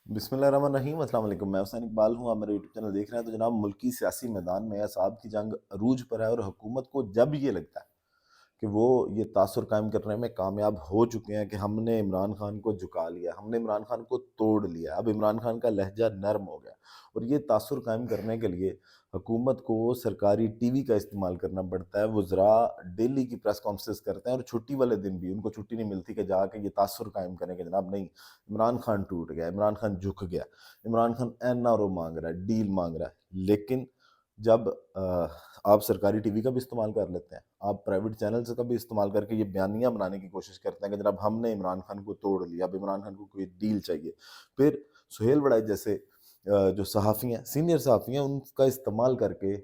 بسم اللہ الرحمن الرحیم، السلام علیکم۔ میں حسین اقبال ہوں، آپ میرا یوٹیوب چینل دیکھ رہے ہیں۔ تو جناب، ملکی سیاسی میدان میں اصحاب کی جنگ عروج پر ہے، اور حکومت کو جب یہ لگتا ہے کہ وہ یہ تاثر قائم کرنے میں کامیاب ہو چکے ہیں کہ ہم نے عمران خان کو جھکا لیا، ہم نے عمران خان کو توڑ لیا، اب عمران خان کا لہجہ نرم ہو گیا، اور یہ تاثر قائم کرنے کے لیے حکومت کو سرکاری ٹی وی کا استعمال کرنا پڑتا ہے۔ وزراء ڈیلی کی پریس کانفرنس کرتے ہیں، اور چھٹی والے دن بھی ان کو چھٹی نہیں ملتی کہ جا کے یہ تاثر قائم کریں کہ جناب نہیں، عمران خان ٹوٹ گیا، عمران خان جھک گیا، Imran Khan N R O مانگ رہا ہے، ڈیل مانگ رہا ہے۔ لیکن جب آپ سرکاری ٹی وی کا بھی استعمال کر لیتے ہیں، آپ پرائیویٹ چینلز کا بھی استعمال کر کے یہ بیانیاں بنانے کی کوشش کرتے ہیں کہ جناب ہم نے عمران خان کو توڑ لیا، اب عمران خان کو کوئی ڈیل چاہیے، پھر سہیل وڑائی جیسے جو صحافی ہیں، سینئر صحافی ہیں، ان کا استعمال کر کے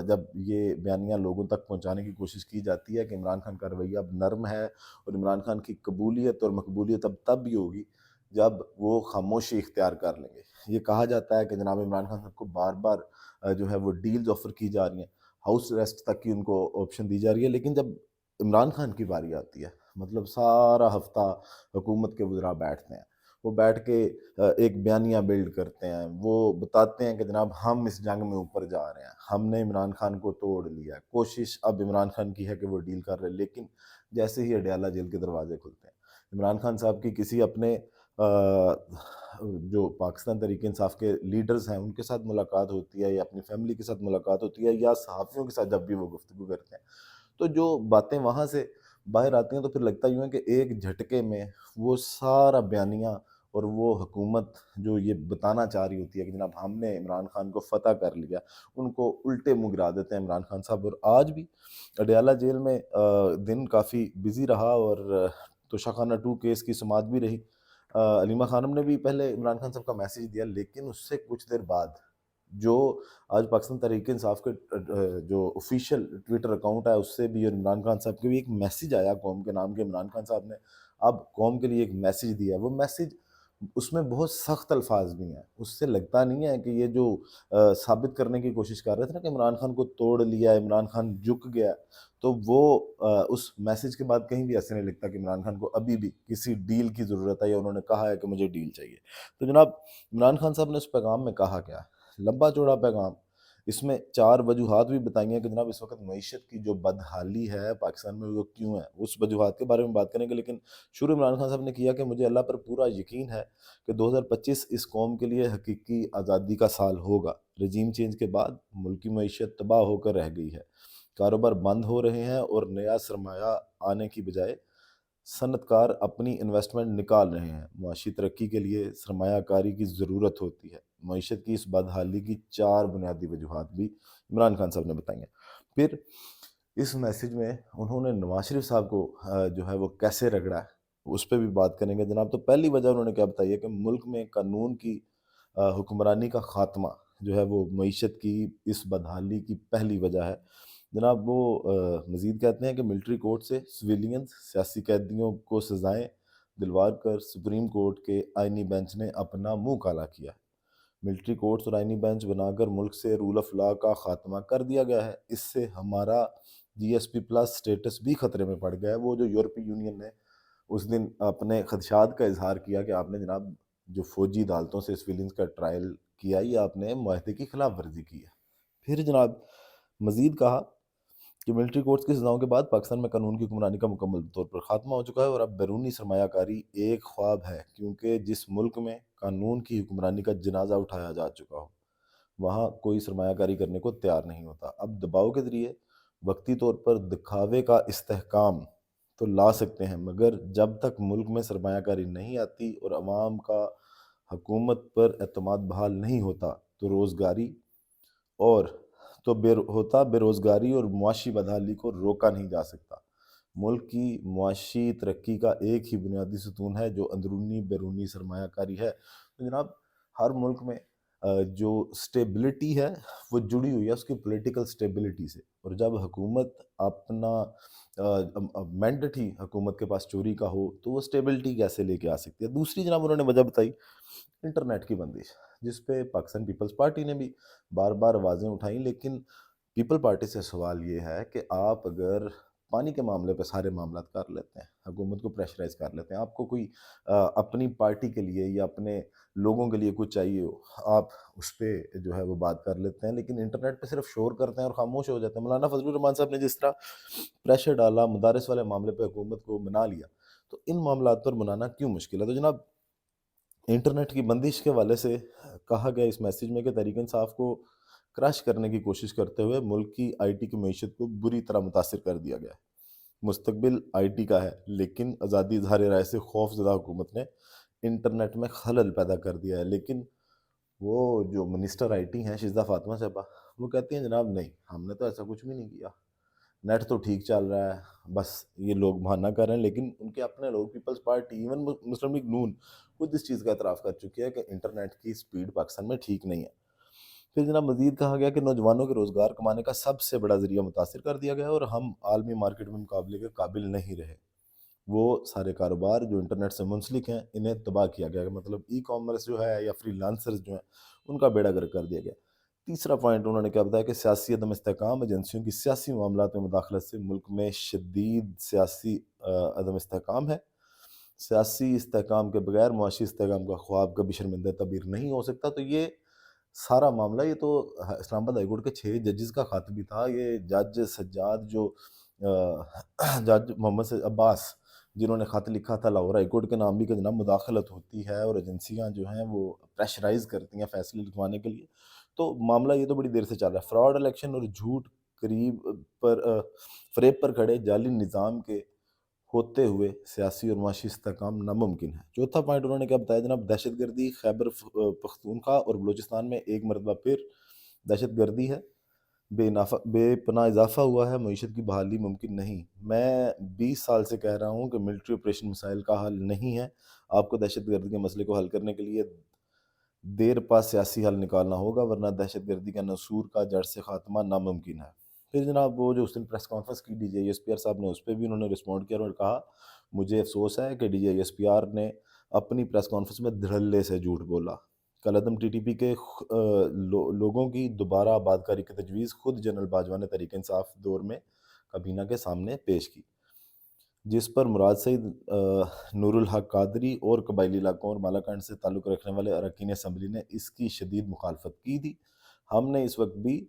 جب یہ بیانیاں لوگوں تک پہنچانے کی کوشش کی جاتی ہے کہ عمران خان کا رویہ اب نرم ہے، اور عمران خان کی قبولیت اور مقبولیت اب تب بھی ہوگی جب وہ خاموشی اختیار کر لیں گے۔ یہ کہا جاتا ہے کہ جناب عمران خان صاحب کو بار بار جو ہے وہ ڈیلز آفر کی جا رہی ہیں، ہاؤس ریسٹ تک کی ان کو آپشن دی جا رہی ہے، لیکن جب عمران خان کی باری آتی ہے، مطلب سارا ہفتہ حکومت کے وزراء بیٹھتے ہیں، وہ بیٹھ کے ایک بیانیہ بلڈ کرتے ہیں، وہ بتاتے ہیں کہ جناب ہم اس جنگ میں اوپر جا رہے ہیں، ہم نے عمران خان کو توڑ لیا ہے، کوشش اب عمران خان کی ہے کہ وہ ڈیل کر رہے، لیکن جیسے ہی اڈیالہ جیل کے دروازے کھلتے ہیں، عمران خان صاحب کی کسی اپنے جو پاکستان تحریک انصاف کے لیڈرز ہیں ان کے ساتھ ملاقات ہوتی ہے، یا اپنی فیملی کے ساتھ ملاقات ہوتی ہے، یا صحافیوں کے ساتھ جب بھی وہ گفتگو کرتے ہیں، تو جو باتیں وہاں سے باہر آتی ہیں تو پھر لگتا یوں ہے کہ ایک جھٹکے میں وہ سارا بیانیہ اور وہ حکومت جو یہ بتانا چاہ رہی ہوتی ہے کہ جناب ہم نے عمران خان کو فتح کر لیا، ان کو الٹے منہ گرا دیتے ہیں عمران خان صاحب۔ اور آج بھی اڈیالہ جیل میں دن کافی بزی رہا، اور توشہ خانہ 2 کیس کی سماعت بھی رہی۔ علیمہ خانم نے بھی پہلے عمران خان صاحب کا میسیج دیا، لیکن اس سے کچھ دیر بعد جو آج پاکستان تحریک انصاف کے جو آفیشیل ٹویٹر اکاؤنٹ ہے اس سے بھی، اور عمران خان صاحب کے بھی ایک میسیج آیا قوم کے نام، کے عمران خان صاحب نے اب قوم کے لیے ایک میسیج دیا ہے۔ وہ میسیج، اس میں بہت سخت الفاظ بھی ہیں، اس سے لگتا نہیں ہے کہ یہ جو ثابت کرنے کی کوشش کر رہے تھے نا کہ عمران خان کو توڑ لیا، عمران خان جھک گیا، تو وہ اس میسیج کے بعد کہیں بھی ایسے نہیں لگتا کہ عمران خان کو ابھی بھی کسی ڈیل کی ضرورت ہے، یا انہوں نے کہا ہے کہ مجھے ڈیل چاہیے۔ تو جناب، عمران خان صاحب نے اس پیغام میں کہا کیا؟ لمبا چوڑا پیغام، اس میں 4 وجوہات بھی بتائی ہیں کہ جناب اس وقت معیشت کی جو بدحالی ہے پاکستان میں وہ کیوں ہے، اس وجوہات کے بارے میں بات کریں گے۔ لیکن شروع عمران خان صاحب نے کیا کہ مجھے اللہ پر پورا یقین ہے کہ 2025 اس قوم کے لیے حقیقی آزادی کا سال ہوگا۔ رجیم چینج کے بعد ملک کی معیشت تباہ ہو کر رہ گئی ہے، کاروبار بند ہو رہے ہیں، اور نیا سرمایہ آنے کی بجائے صنعت کار اپنی انویسٹمنٹ نکال رہے ہیں۔ معاشی ترقی کے لیے سرمایہ کاری کی ضرورت ہوتی ہے۔ معیشت کی اس بدحالی کی 4 بنیادی وجوہات بھی عمران خان صاحب نے بتائی ہیں۔ پھر اس میسیج میں انہوں نے نواز شریف صاحب کو جو ہے وہ کیسے رگڑا ہے، اس پہ بھی بات کریں گے جناب۔ تو پہلی وجہ انہوں نے کیا بتائی ہے کہ ملک میں قانون کی حکمرانی کا خاتمہ جو ہے وہ معیشت کی اس بدحالی کی پہلی وجہ ہے۔ جناب وہ مزید کہتے ہیں کہ ملٹری کورٹ سے سویلینز سیاسی قیدیوں کو سزائیں دلوا کر سپریم کورٹ کے آئینی بینچ نے اپنا منہ کالا کیا ہے۔ ملٹری کورٹس اور آئینی بینچ بنا کر ملک سے رول آف لا کا خاتمہ کر دیا گیا ہے۔ اس سے ہمارا جی ایس پی پلس سٹیٹس بھی خطرے میں پڑ گیا ہے۔ وہ جو یورپی یونین نے اس دن اپنے خدشات کا اظہار کیا کہ آپ نے جناب جو فوجی عدالتوں سے سویلینز کا ٹرائل کیا، یہ آپ نے معاہدے کی خلاف ورزی کی ہے۔ پھر جناب مزید کہا کہ ملٹری کورٹس کی سزاؤں کے بعد پاکستان میں قانون کی حکمرانی کا مکمل طور پر خاتمہ ہو چکا ہے، اور اب بیرونی سرمایہ کاری ایک خواب ہے، کیونکہ جس ملک میں قانون کی حکمرانی کا جنازہ اٹھایا جا چکا ہو وہاں کوئی سرمایہ کاری کرنے کو تیار نہیں ہوتا۔ اب دباؤ کے ذریعے وقتی طور پر دکھاوے کا استحکام تو لا سکتے ہیں، مگر جب تک ملک میں سرمایہ کاری نہیں آتی اور عوام کا حکومت پر اعتماد بحال نہیں ہوتا تو اور بے روزگاری اور معاشی بدحالی کو روکا نہیں جا سکتا۔ ملک کی معاشی ترقی کا ایک ہی بنیادی ستون ہے جو اندرونی بیرونی سرمایہ کاری ہے۔ تو جناب ہر ملک میں جو سٹیبلٹی ہے وہ جڑی ہوئی ہے اس کی پولیٹیکل سٹیبلٹی سے، اور جب حکومت اپنا مینڈٹ ہی حکومت کے پاس چوری کا ہو تو وہ سٹیبلٹی کیسے لے کے آ سکتی ہے۔ دوسری جناب انہوں نے وجہ بتائی انٹرنیٹ کی بندش، جس پہ پاکستان پیپلز پارٹی نے بھی بار بار آوازیں اٹھائیں، لیکن پیپل پارٹی سے سوال یہ ہے کہ آپ اگر پانی کے معاملے پہ سارے معاملات کر لیتے ہیں، حکومت کو پریشرائز کر لیتے ہیں. آپ کو کوئی اپنی پارٹی کے لیے یا اپنے لوگوں کے لیے کچھ چاہیے ہو، آپ اس پہ جو ہے وہ بات کر لیتے ہیں، لیکن انٹرنیٹ پہ صرف شور کرتے ہیں اور خاموش ہو جاتے ہیں. مولانا فضل الرحمان صاحب نے جس طرح پریشر ڈالا مدارس والے معاملے پہ، حکومت کو منا لیا، تو ان معاملات پر منانا کیوں مشکل ہے؟ تو جناب انٹرنیٹ کی بندش کے حوالے سے کہا گیا اس میسیج میں کہ تحریک انصاف کو کراش کرنے کی کوشش کرتے ہوئے ملک کی آئی ٹی کی معیشت کو بری طرح متاثر کر دیا گیا ہے. مستقبل آئی ٹی کا ہے، لیکن آزادی اظہار رائے سے خوف زدہ حکومت نے انٹرنیٹ میں خلل پیدا کر دیا ہے. لیکن وہ جو منسٹر آئی ٹی ہیں شیزہ فاطمہ صاحبہ، وہ کہتی ہیں جناب نہیں، ہم نے تو ایسا کچھ بھی نہیں کیا، نیٹ تو ٹھیک چل رہا ہے، بس یہ لوگ بہانہ کر رہے ہیں. لیکن ان کے اپنے لوگ، پیپلز پارٹی، ایون مسلم لیگ نون خود اس چیز کا اعتراف کر چکی ہے کہ انٹرنیٹ کی سپیڈ پاکستان میں ٹھیک نہیں ہے. پھر جناب مزید کہا گیا کہ نوجوانوں کے روزگار کمانے کا سب سے بڑا ذریعہ متاثر کر دیا گیا اور ہم عالمی مارکیٹ میں مقابلے کے قابل نہیں رہے. وہ سارے کاروبار جو انٹرنیٹ سے منسلک ہیں انہیں تباہ کیا گیا، مطلب ای کامرس جو ہے یا فری لانسرز جو ہیں ان کا بیڑا گرک کر دیا گیا. تیسرا پوائنٹ انہوں نے کیا بتایا کہ سیاسی عدم استحکام، ایجنسیوں کی سیاسی معاملات میں مداخلت سے ملک میں شدید سیاسی عدم استحکام ہے. سیاسی استحکام کے بغیر معاشی استحکام کا خواب کبھی شرمندہ تعبیر نہیں ہو سکتا. تو یہ سارا معاملہ، یہ تو اسلام آباد ہائی کورٹ کے 6 ججز کا خط بھی تھا. یہ جج سجاد جو جج محمد عباس جنہوں نے خط لکھا تھا لاہور ہائی کورٹ کے نام بھی کہ جناب مداخلت ہوتی ہے اور ایجنسیاں جو ہیں وہ پریشرائز کرتی ہیں فیصلے لکھوانے کے لیے. تو معاملہ یہ تو بڑی دیر سے چل رہا ہے. فراڈ الیکشن اور جھوٹ فریب پر کھڑے جعلی نظام کے ہوتے ہوئے سیاسی اور معاشی استحکام ناممکن ہے. چوتھا پوائنٹ انہوں نے کیا بتایا جناب، دہشت گردی. خیبر پختونخوا اور بلوچستان میں ایک مرتبہ پھر دہشت گردی ہے، بے پناہ اضافہ ہوا ہے، معیشت کی بحالی ممکن نہیں. میں 20 سال سے کہہ رہا ہوں کہ ملٹری آپریشن مسائل کا حل نہیں ہے. آپ کو دہشت گردی کے مسئلے کو حل کرنے کے لیے دیر پا سیاسی حل نکالنا ہوگا، ورنہ دہشت گردی کا نسور کا جڑ سے خاتمہ ناممکن ہے. پھر جناب وہ جو اس دن پریس کانفرنس کی D G I S P R صاحب نے، اس پہ بھی انہوں نے رسپونڈ کیا اور کہا مجھے افسوس ہے کہ D G I S P R نے اپنی پریس کانفرنس میں دھڑلے سے جھوٹ بولا. کالعدم ٹی ٹی پی کے لوگوں کی دوبارہ آبادکاری کی تجویز خود جنرل باجوہ نے تحریک انصاف دور میں کابینہ کے سامنے پیش کی، جس پر مراد سعید، نور الحق قادری اور قبائلی علاقوں اور مالاکنڈ سے تعلق رکھنے والے اراکین اسمبلی نے اس کی شدید مخالفت کی تھی. ہم نے اس وقت بھی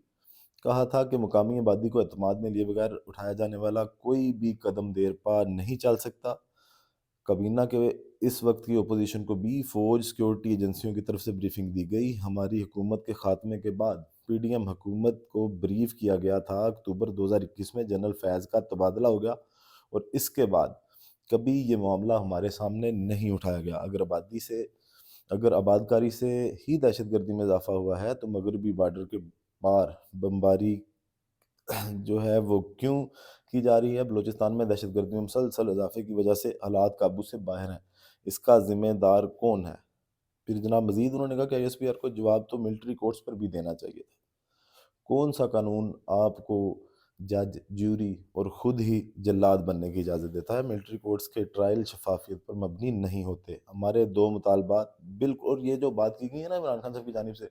کہا تھا کہ مقامی آبادی کو اعتماد میں لیے بغیر اٹھایا جانے والا کوئی بھی قدم دیر پا نہیں چل سکتا. کابینہ کے اس وقت کی اپوزیشن کو بھی فوج سیکیورٹی ایجنسیوں کی طرف سے بریفنگ دی گئی. ہماری حکومت کے خاتمے کے بعد پی ڈی ایم حکومت کو بریف کیا گیا تھا. اکتوبر 2021 میں جنرل فیض کا تبادلہ ہو گیا اور اس کے بعد کبھی یہ معاملہ ہمارے سامنے نہیں اٹھایا گیا. اگر آبادکاری سے ہی دہشت گردی میں اضافہ ہوا ہے تو مغربی بارڈر کے پار بمباری جو ہے وہ کیوں کی جا رہی ہے؟ بلوچستان میں دہشت گردی میں مسلسل اضافے کی وجہ سے حالات قابو سے باہر ہیں، اس کا ذمہ دار کون ہے؟ پھر جناب مزید انہوں نے کہا کہ آئی ایس پی آر کو جواب تو ملٹری کورٹس پر بھی دینا چاہیے تھا. کون سا قانون آپ کو جج، جیوری اور خود ہی جلاد بننے کی اجازت دیتا ہے؟ ملٹری کورٹس کے ٹرائل شفافیت پر مبنی نہیں ہوتے. ہمارے 2 مطالبات بالکل، اور یہ جو بات کی گئی ہے نا عمران خان صاحب کی جانب سے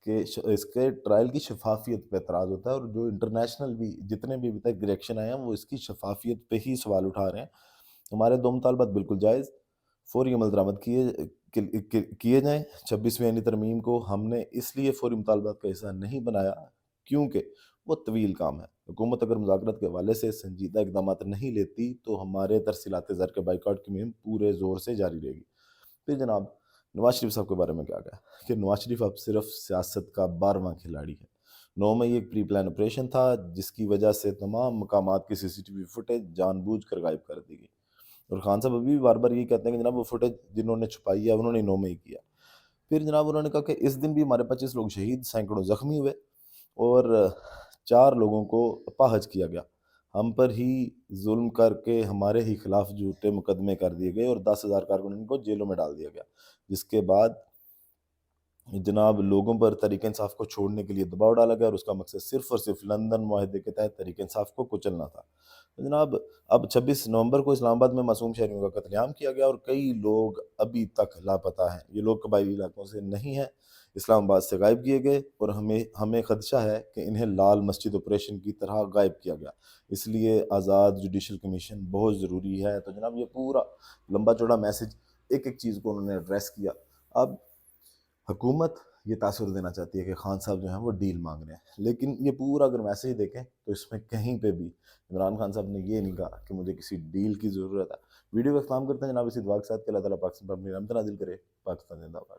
کہ اس کے ٹرائل کی شفافیت پہ اعتراض ہوتا ہے، اور جو انٹرنیشنل بھی جتنے بھی ابھی تک ریئیکشن آئے ہیں وہ اس کی شفافیت پہ ہی سوال اٹھا رہے ہیں. ہمارے 2 مطالبات بالکل جائز، فوری عمل درآمد کیے جائیں. 26ویں آئینی ترمیم کو ہم نے اس لیے فوری مطالبات کا حصہ نہیں بنایا کیونکہ وہ طویل کام ہے. حکومت اگر مذاکرات کے حوالے سے سنجیدہ اقدامات نہیں لیتی تو ہمارے ترسیلات زر کے بائیکاٹ کی مہم پورے زور سے جاری رہے گی. پھر جناب نواز شریف صاحب کے بارے میں کیا گیا کہ نواز شریف اب صرف سیاست کا 12واں کھلاڑی ہے. 9 مئی ایک پری پلان آپریشن تھا جس کی وجہ سے تمام مقامات کی سی سی ٹی وی فوٹیج جان بوجھ کر غائب کر دی گئی. اور خان صاحب ابھی بھی بار بار یہ کہتے ہیں کہ جناب وہ فوٹیج جنہوں نے چھپائی ہے انہوں نے 9 مئی کیا. پھر جناب انہوں نے کہا کہ اس دن بھی ہمارے 25 لوگ شہید، سینکڑوں زخمی ہوئے اور 4 لوگوں کو اپاہج کیا گیا. ہم پر ہی ظلم کر کے ہمارے ہی خلاف جھوٹے مقدمے کر دیے گئے اور 10,000 کارکنوں کو جیلوں میں ڈال دیا گیا، جس کے بعد جناب لوگوں پر تحریک انصاف کو چھوڑنے کے لیے دباؤ ڈالا گیا، اور اس کا مقصد صرف اور صرف لندن معاہدے کے تحت تحریک انصاف کو کچلنا تھا۔ تو جناب اب 26 نومبر کو اسلام آباد میں معصوم شہریوں کا قتل عام کیا گیا، اور کئی لوگ ابھی تک لاپتہ ہیں۔ یہ لوگ قبائلی علاقوں سے نہیں ہیں، اسلام آباد سے غائب کیے گئے، اور ہمیں خدشہ ہے کہ انہیں لال مسجد آپریشن کی طرح غائب کیا گیا۔ اس لیے آزاد جوڈیشل کمیشن بہت ضروری ہے۔ تو جناب یہ پورا لمبا چوڑا میسج، ایک ایک چیز کو انہوں نے ایڈریس کیا۔ اب حکومت یہ تاثر دینا چاہتی ہے کہ خان صاحب جو ہیں وہ ڈیل مانگ رہے ہیں، لیکن یہ پورا اگر میسج دیکھیں تو اس میں کہیں پہ بھی عمران خان صاحب نے یہ نہیں کہا کہ مجھے کسی ڈیل کی ضرورت ہے۔ ویڈیو کا اختتام کرتے ہیں جناب اسی دعا کے ساتھ کہ اللہ تعالیٰ پاکستان پر اپنی رحمت نازل کرے۔ پاکستان زندہ باد۔